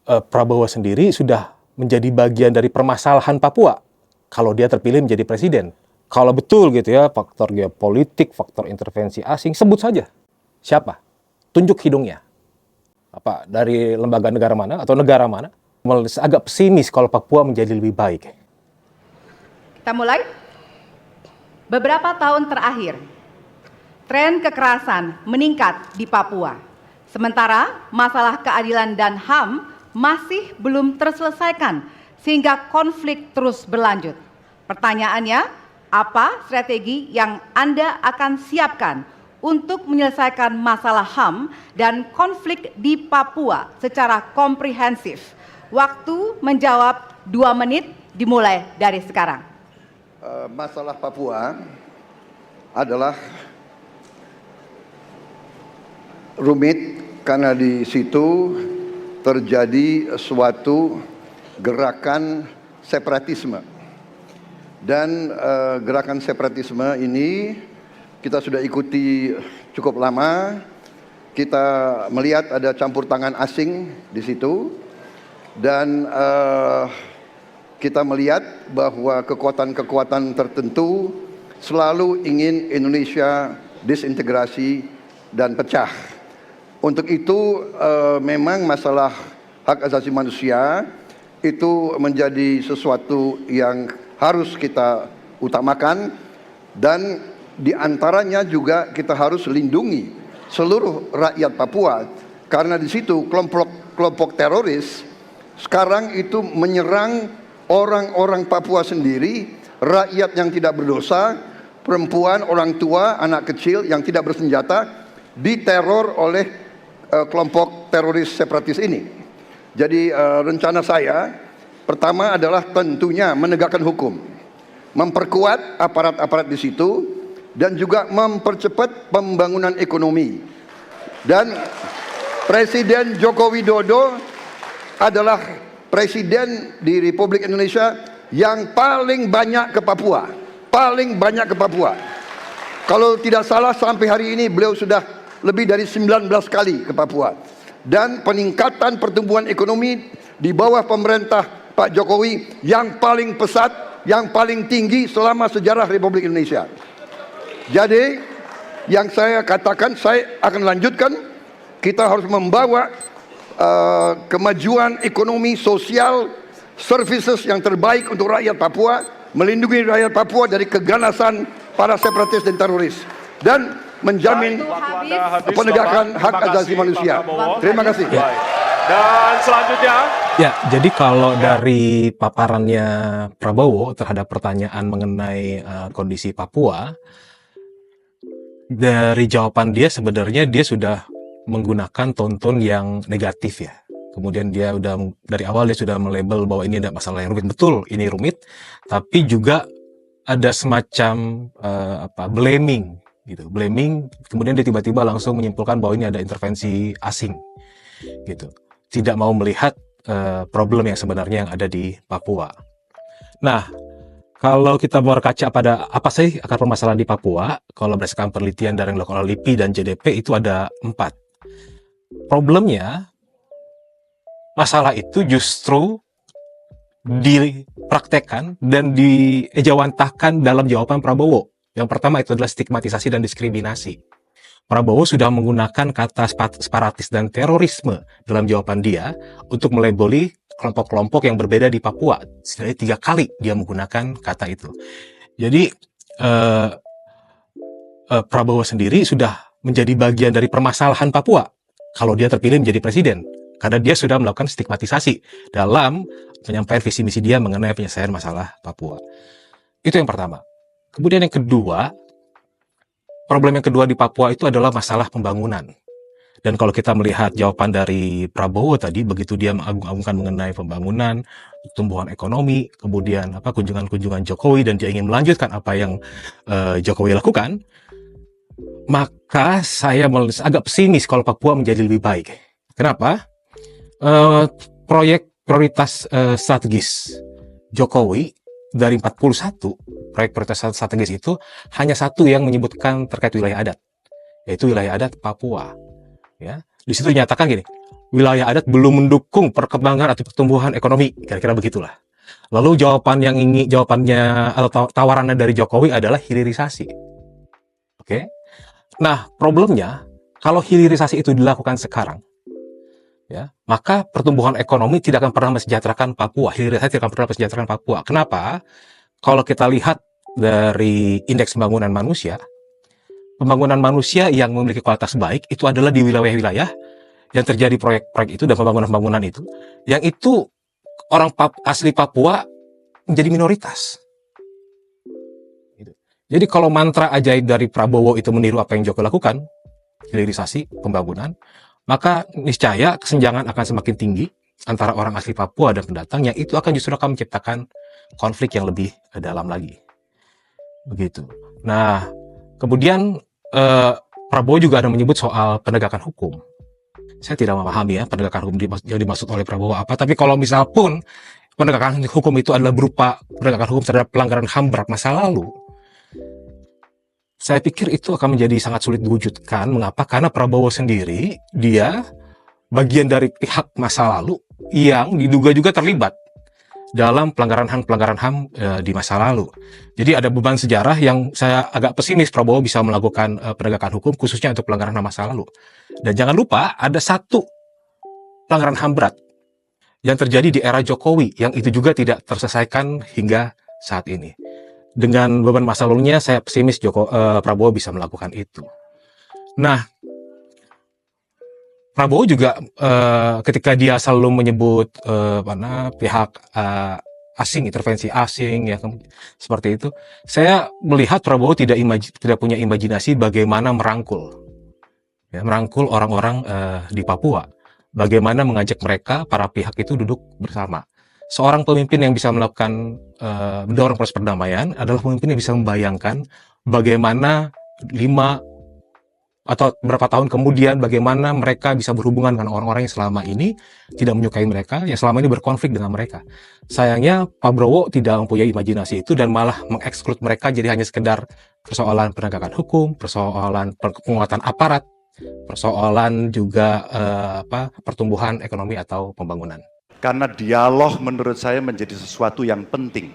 Prabowo sendiri sudah menjadi bagian dari permasalahan Papua kalau dia terpilih menjadi presiden. Kalau betul gitu ya, faktor geopolitik, faktor intervensi asing, sebut saja. Siapa? Tunjuk hidungnya. Apa dari lembaga negara mana atau negara mana? Agak pesimis kalau Papua menjadi lebih baik. Kita mulai. Beberapa tahun terakhir, tren kekerasan meningkat di Papua. Sementara masalah keadilan dan HAM masih belum terselesaikan sehingga konflik terus berlanjut. Pertanyaannya, apa strategi yang Anda akan siapkan untuk menyelesaikan masalah HAM dan konflik di Papua secara komprehensif? Waktu menjawab 2 menit dimulai dari sekarang. Masalah Papua adalah rumit karena di situ terjadi suatu gerakan separatisme. Dan gerakan separatisme ini kita sudah ikuti cukup lama. Kita melihat ada campur tangan asing di situ. Dan kita melihat bahwa kekuatan-kekuatan tertentu selalu ingin Indonesia disintegrasi dan pecah. Untuk itu memang masalah hak asasi manusia itu menjadi sesuatu yang harus kita utamakan, dan diantaranya juga kita harus lindungi seluruh rakyat Papua, karena di situ kelompok teroris sekarang itu menyerang orang-orang Papua sendiri, rakyat yang tidak berdosa, perempuan, orang tua, anak kecil yang tidak bersenjata diteror oleh kelompok teroris separatis ini. Jadi rencana saya pertama adalah tentunya menegakkan hukum, memperkuat aparat-aparat di situ, dan juga mempercepat pembangunan ekonomi. Dan Presiden Joko Widodo adalah Presiden di Republik Indonesia yang paling banyak ke Papua. Paling banyak ke Papua. Kalau tidak salah sampai hari ini beliau sudah lebih dari 19 kali ke Papua. Dan peningkatan pertumbuhan ekonomi di bawah pemerintah Pak Jokowi yang paling pesat, yang paling tinggi selama sejarah Republik Indonesia. Jadi yang saya katakan, saya akan lanjutkan, kita harus membawa kemajuan ekonomi, sosial, services yang terbaik untuk rakyat Papua, melindungi rakyat Papua dari keganasan para separatis dan teroris, dan menjamin penegakan hak asasi manusia. Terima kasih. Ya. Dan selanjutnya, ya, jadi kalau dari paparannya Prabowo terhadap pertanyaan mengenai kondisi Papua, dari jawaban dia sebenarnya dia sudah menggunakan tonton yang negatif ya. Kemudian dia udah dari awal dia sudah melabel bahwa ini ada masalah yang rumit. Betul, ini rumit, tapi juga ada semacam blaming gitu. Blaming, kemudian dia tiba-tiba langsung menyimpulkan bahwa ini ada intervensi asing gitu. Tidak mau melihat problem yang sebenarnya yang ada di Papua. Nah, kalau kita berkaca pada apa sih akar permasalahan di Papua, kalau berdasarkan penelitian dari yang dilakukan oleh LIPI dan JDP itu ada 4. Problemnya, masalah itu justru dipraktekkan dan diejawantahkan dalam jawaban Prabowo. Yang pertama itu adalah stigmatisasi dan diskriminasi. Prabowo sudah menggunakan kata separatis dan terorisme dalam jawaban dia untuk melabeli kelompok-kelompok yang berbeda di Papua. Setidaknya 3 kali dia menggunakan kata itu. Jadi Prabowo sendiri sudah menjadi bagian dari permasalahan Papua kalau dia terpilih menjadi presiden, karena dia sudah melakukan stigmatisasi dalam penyampaian visi misi dia mengenai penyelesaian masalah Papua. Itu yang pertama. Kemudian yang kedua, problem yang kedua di Papua itu adalah masalah pembangunan. Dan kalau kita melihat jawaban dari Prabowo tadi, begitu dia mengagung-agungkan mengenai pembangunan, pertumbuhan ekonomi, kemudian kunjungan-kunjungan Jokowi, dan dia ingin melanjutkan apa yang Jokowi lakukan, maka saya agak pesimis kalau Papua menjadi lebih baik. Kenapa? Proyek prioritas strategis Jokowi dari 41 proyek prioritas strategis itu hanya 1 yang menyebutkan terkait wilayah adat, yaitu wilayah adat Papua. Ya, di situ dinyatakan gini, wilayah adat belum mendukung perkembangan atau pertumbuhan ekonomi, kira-kira begitulah. Lalu jawabannya atau tawarannya dari Jokowi adalah hilirisasi. Oke. Nah, problemnya kalau hilirisasi itu dilakukan sekarang, ya, maka pertumbuhan ekonomi tidak akan pernah mensejahterakan Papua. Hilirisasi tidak akan pernah mensejahterakan Papua. Kenapa? Kalau kita lihat dari indeks pembangunan manusia yang memiliki kualitas baik itu adalah di wilayah-wilayah yang terjadi proyek-proyek itu dan pembangunan itu, yang itu orang asli Papua menjadi minoritas. Jadi kalau mantra ajaib dari Prabowo itu meniru apa yang Jokowi lakukan, hilirisasi, pembangunan, maka niscaya kesenjangan akan semakin tinggi antara orang asli Papua dan pendatang, yang itu akan justru akan menciptakan konflik yang lebih dalam lagi. Begitu. Nah, kemudian Prabowo juga ada menyebut soal penegakan hukum. Saya tidak memahami ya penegakan hukum yang dimaksud oleh Prabowo apa, tapi kalau misal pun penegakan hukum itu adalah berupa penegakan hukum terhadap pelanggaran HAM berat masa lalu, saya pikir itu akan menjadi sangat sulit diwujudkan. Mengapa? Karena Prabowo sendiri, dia bagian dari pihak masa lalu yang diduga juga terlibat dalam pelanggaran HAM di masa lalu. Jadi ada beban sejarah yang saya agak pesimis Prabowo bisa melakukan penegakan hukum khususnya untuk pelanggaran HAM masa lalu. Dan jangan lupa ada satu pelanggaran HAM berat yang terjadi di era Jokowi yang itu juga tidak terselesaikan hingga saat ini. Dengan beban masa lalunya, saya pesimis Prabowo bisa melakukan itu. Nah, Prabowo juga ketika dia selalu menyebut pihak asing, intervensi asing, ya seperti itu, saya melihat Prabowo tidak punya imajinasi bagaimana merangkul orang-orang di Papua, bagaimana mengajak mereka, para pihak itu duduk bersama. Seorang pemimpin yang bisa melakukan mendorong proses perdamaian adalah pemimpin yang bisa membayangkan bagaimana 5 atau beberapa tahun kemudian bagaimana mereka bisa berhubungan dengan orang-orang yang selama ini tidak menyukai mereka, yang selama ini berkonflik dengan mereka. Sayangnya Pak Prabowo tidak mempunyai imajinasi itu dan malah mengeksklud mereka jadi hanya sekedar persoalan penegakan hukum, persoalan penguatan aparat, persoalan juga pertumbuhan ekonomi atau pembangunan. Karena dialog menurut saya menjadi sesuatu yang penting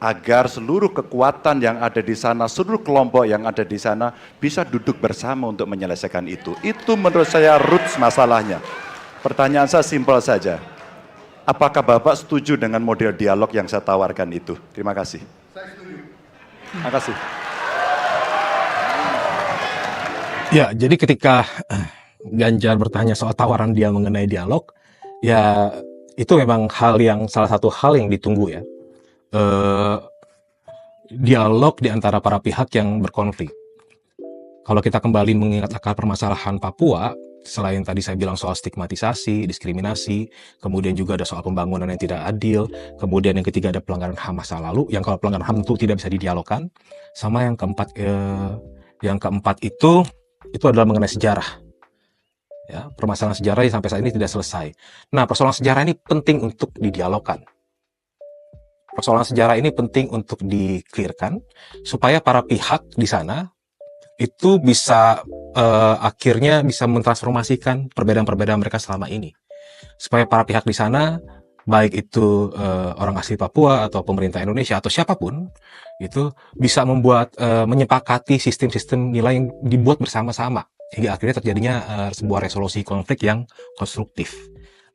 agar seluruh kekuatan yang ada di sana, seluruh kelompok yang ada di sana bisa duduk bersama untuk menyelesaikan itu. Itu menurut saya roots masalahnya. Pertanyaan saya simpel saja. Apakah Bapak setuju dengan model dialog yang saya tawarkan itu? Terima kasih. Saya setuju. Terima kasih. Ya, jadi ketika Ganjar bertanya soal tawaran dia mengenai dialog, ya itu memang salah satu hal yang ditunggu ya. Dialog di antara para pihak yang berkonflik. Kalau kita kembali mengingat akar permasalahan Papua, selain tadi saya bilang soal stigmatisasi, diskriminasi, kemudian juga ada soal pembangunan yang tidak adil, kemudian yang ketiga ada pelanggaran HAM masa lalu, yang kalau pelanggaran HAM itu tidak bisa didialogkan, sama yang keempat itu adalah mengenai sejarah. Ya, permasalahan sejarah yang sampai saat ini tidak selesai. Nah, persoalan sejarah ini penting untuk didialogkan. Persoalan sejarah ini penting untuk di-clearkan supaya para pihak di sana itu bisa akhirnya bisa mentransformasikan perbedaan-perbedaan mereka selama ini. Supaya para pihak di sana, baik itu orang asli Papua atau pemerintah Indonesia atau siapapun, itu bisa menyepakati sistem-sistem nilai yang dibuat bersama-sama. Hingga akhirnya terjadinya sebuah resolusi konflik yang konstruktif.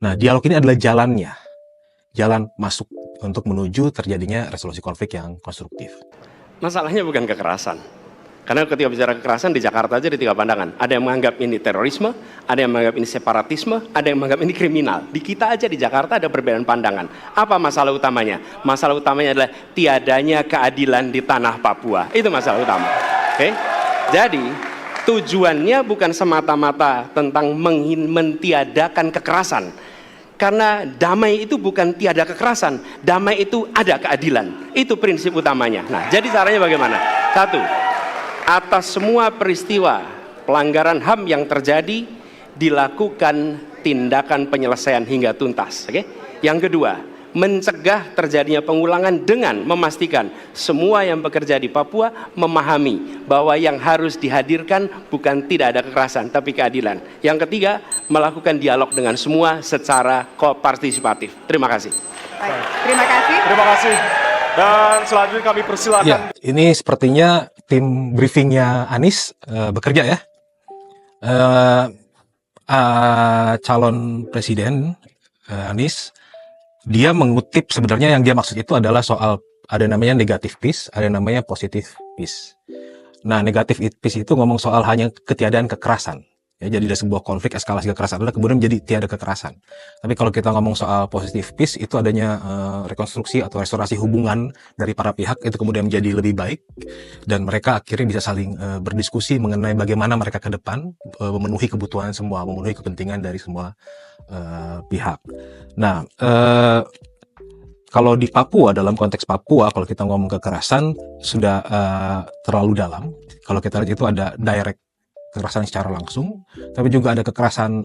Nah, dialog ini adalah jalan masuk untuk menuju terjadinya resolusi konflik yang konstruktif. Masalahnya bukan kekerasan. Karena ketika bicara kekerasan di Jakarta aja ada 3 pandangan. Ada yang menganggap ini terorisme, ada yang menganggap ini separatisme, ada yang menganggap ini kriminal. Di kita aja di Jakarta ada perbedaan pandangan. Apa masalah utamanya? Masalah utamanya adalah tiadanya keadilan di tanah Papua. Itu masalah utama. Oke? Jadi tujuannya bukan semata-mata tentang mentiadakan kekerasan. Karena damai itu bukan tiada kekerasan, damai itu ada keadilan. Itu prinsip utamanya. Nah, jadi caranya bagaimana? 1, atas semua peristiwa pelanggaran HAM yang terjadi dilakukan tindakan penyelesaian hingga tuntas. Oke? Yang kedua, mencegah terjadinya pengulangan dengan memastikan semua yang bekerja di Papua memahami bahwa yang harus dihadirkan bukan tidak ada kekerasan tapi keadilan. Yang ketiga, melakukan dialog dengan semua secara partisipatif. Terima kasih. Baik, terima kasih. Terima kasih. Dan selanjutnya kami persilakan. Ya, ini sepertinya tim briefingnya Anies bekerja ya. Calon presiden Anies, dia mengutip sebenarnya yang dia maksud itu adalah soal ada namanya negatif peace, ada namanya positif peace. Nah, negatif peace itu ngomong soal hanya ketiadaan kekerasan. Ya, jadi ada sebuah konflik, eskalasi kekerasan adalah kemudian menjadi tiada kekerasan. Tapi kalau kita ngomong soal positive peace, itu adanya rekonstruksi atau restorasi hubungan dari para pihak itu kemudian menjadi lebih baik dan mereka akhirnya bisa saling berdiskusi mengenai bagaimana mereka ke depan memenuhi kebutuhan semua, memenuhi kepentingan dari semua pihak. Nah, kalau di Papua, dalam konteks Papua, kalau kita ngomong kekerasan sudah terlalu dalam. Kalau kita lihat itu ada direct kekerasan secara langsung, tapi juga ada kekerasan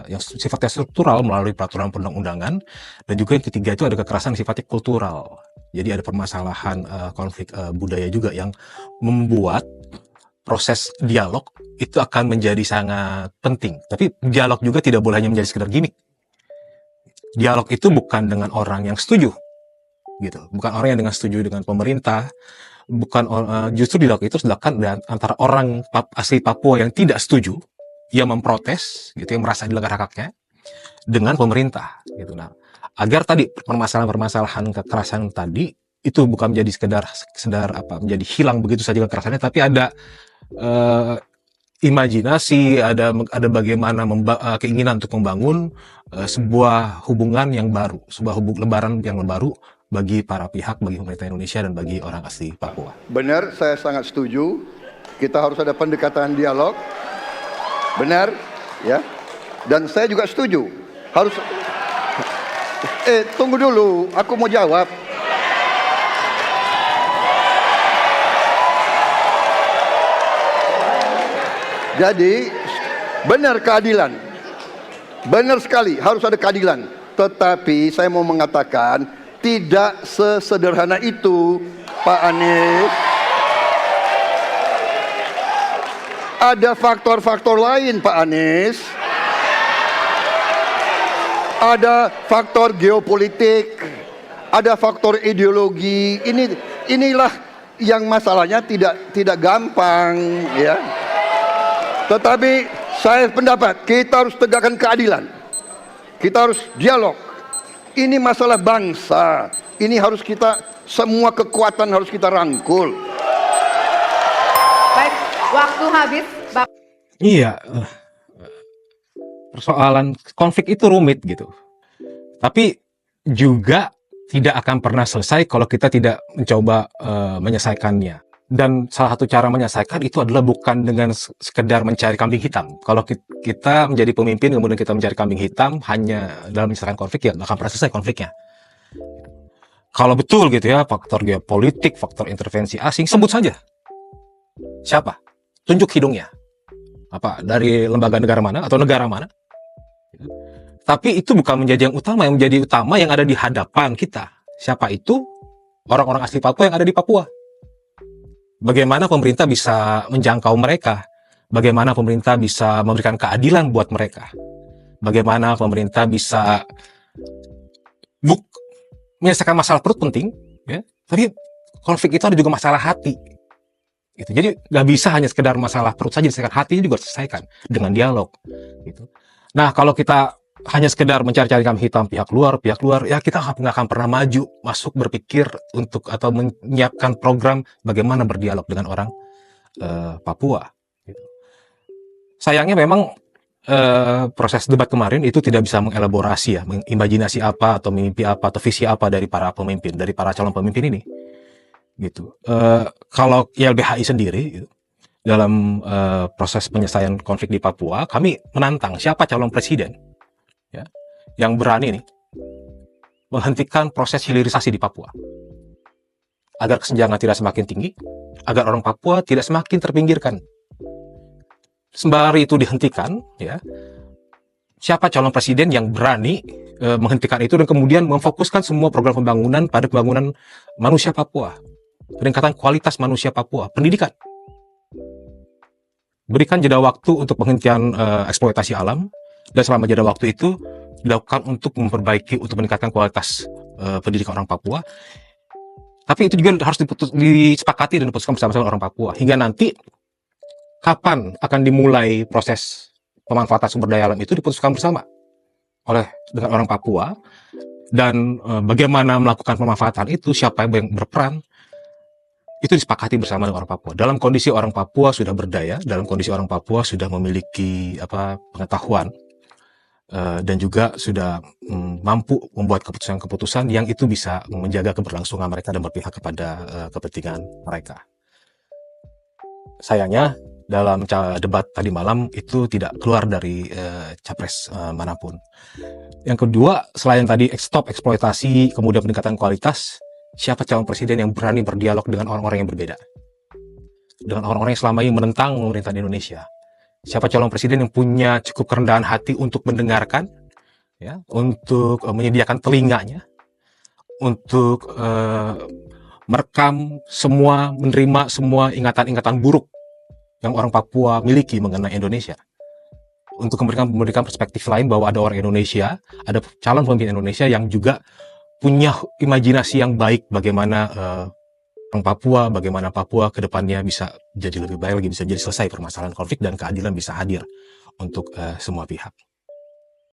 yang sifatnya struktural melalui peraturan perundang-undangan, dan juga yang ketiga itu ada kekerasan sifatnya kultural. Jadi ada permasalahan konflik budaya juga yang membuat proses dialog itu akan menjadi sangat penting. Tapi dialog juga tidak boleh hanya menjadi sekedar gimmick. Dialog itu bukan dengan orang yang setuju, gitu. Bukan orang yang dengan setuju dengan pemerintah. Bukan justru dialog itu dilakukan antara orang asli Papua yang tidak setuju, yang memprotes, gitu, yang merasa dilanggar hak-haknya, dengan pemerintah, gitu. Nah, agar tadi permasalahan-permasalahan kekerasan tadi itu bukan menjadi sekedar menjadi hilang begitu saja kekerasannya, tapi ada imajinasi, ada bagaimana keinginan untuk membangun sebuah hubungan yang baru, sebuah lebaran yang baru bagi para pihak, bagi pemerintah Indonesia dan bagi orang asli Papua. Benar, saya sangat setuju. Kita harus ada pendekatan dialog. Benar, ya. Dan saya juga setuju. Harus. Tunggu dulu, aku mau jawab. Jadi, benar keadilan. Benar sekali, harus ada keadilan. Tetapi saya mau mengatakan, tidak sesederhana itu, Pak Anies. Ada faktor-faktor lain, Pak Anies. Ada faktor geopolitik, ada faktor ideologi. Inilah yang masalahnya tidak gampang, ya. Tetapi saya pendapat kita harus tegakkan keadilan. Kita harus dialog. Ini masalah bangsa. Ini harus kita, semua kekuatan harus kita rangkul. Baik, waktu habis. Iya, persoalan konflik itu rumit gitu. Tapi juga tidak akan pernah selesai kalau kita tidak mencoba menyelesaikannya. Dan salah satu cara menyelesaikan itu adalah bukan dengan sekedar mencari kambing hitam. Kalau kita menjadi pemimpin kemudian kita mencari kambing hitam hanya dalam menyelesaikan konflik, ya nggak akan pernah selesai konfliknya. Kalau betul gitu ya, faktor geopolitik, faktor intervensi asing, sebut saja. Siapa? Tunjuk hidungnya. Apa, dari lembaga negara mana atau negara mana? Tapi itu bukan menjadi yang utama. Yang menjadi utama yang ada di hadapan kita. Siapa itu? Orang-orang asli Papua yang ada di Papua. Bagaimana pemerintah bisa menjangkau mereka? Bagaimana pemerintah bisa memberikan keadilan buat mereka? Bagaimana pemerintah bisa menyelesaikan masalah perut penting, ya? Tapi konflik itu ada juga masalah hati. Gitu. Jadi nggak bisa hanya sekedar masalah perut saja diselesaikan, hatinya juga selesaikan dengan dialog. Gitu. Nah, kalau kita hanya sekedar mencari-cari kambing hitam pihak luar, ya kita nggak akan pernah maju, masuk berpikir untuk atau menyiapkan program bagaimana berdialog dengan orang Papua. Gitu. Sayangnya memang proses debat kemarin itu tidak bisa mengelaborasi ya, mengimajinasi apa atau mimpi apa atau visi apa dari para pemimpin, dari para calon pemimpin ini. Gitu. Kalau YLBHI sendiri gitu, dalam proses penyelesaian konflik di Papua, kami menantang siapa calon presiden ya, yang berani nih menghentikan proses hilirisasi di Papua agar kesenjangan tidak semakin tinggi, agar orang Papua tidak semakin terpinggirkan. Sembari itu dihentikan, ya, siapa calon presiden yang berani menghentikan itu dan kemudian memfokuskan semua program pembangunan pada pembangunan manusia Papua, peningkatan kualitas manusia Papua, pendidikan. Berikan jeda waktu untuk penghentian eksploitasi alam, dan selama jeda waktu itu dilakukan untuk memperbaiki, untuk meningkatkan kualitas pendidikan orang Papua. Tapi itu juga harus disepakati dan diputuskan bersama-sama orang Papua. Hingga nanti kapan akan dimulai proses pemanfaatan sumber daya alam itu diputuskan bersama dengan orang Papua, dan bagaimana melakukan pemanfaatan itu, siapa yang berperan, itu disepakati bersama dengan orang Papua. Dalam kondisi orang Papua sudah berdaya, dalam kondisi orang Papua sudah memiliki pengetahuan, dan juga sudah mampu membuat keputusan-keputusan yang itu bisa menjaga keberlangsungan mereka dan berpihak kepada kepentingan mereka. Sayangnya dalam debat tadi malam itu tidak keluar dari capres manapun. Yang kedua, selain tadi stop eksploitasi, kemudian peningkatan kualitas, siapa calon presiden yang berani berdialog dengan orang-orang yang berbeda, dengan orang-orang yang selama ini menentang pemerintahan Indonesia? Siapa calon presiden yang punya cukup kerendahan hati untuk mendengarkan, ya, untuk menyediakan telinganya, untuk merekam semua, menerima semua ingatan-ingatan buruk yang orang Papua miliki mengenai Indonesia, untuk memberikan perspektif lain bahwa ada orang Indonesia, ada calon pemimpin Indonesia yang juga punya imajinasi yang baik bagaimana orang Papua, bagaimana Papua ke depannya bisa jadi lebih baik lagi, bisa jadi selesai permasalahan konflik dan keadilan bisa hadir untuk semua pihak.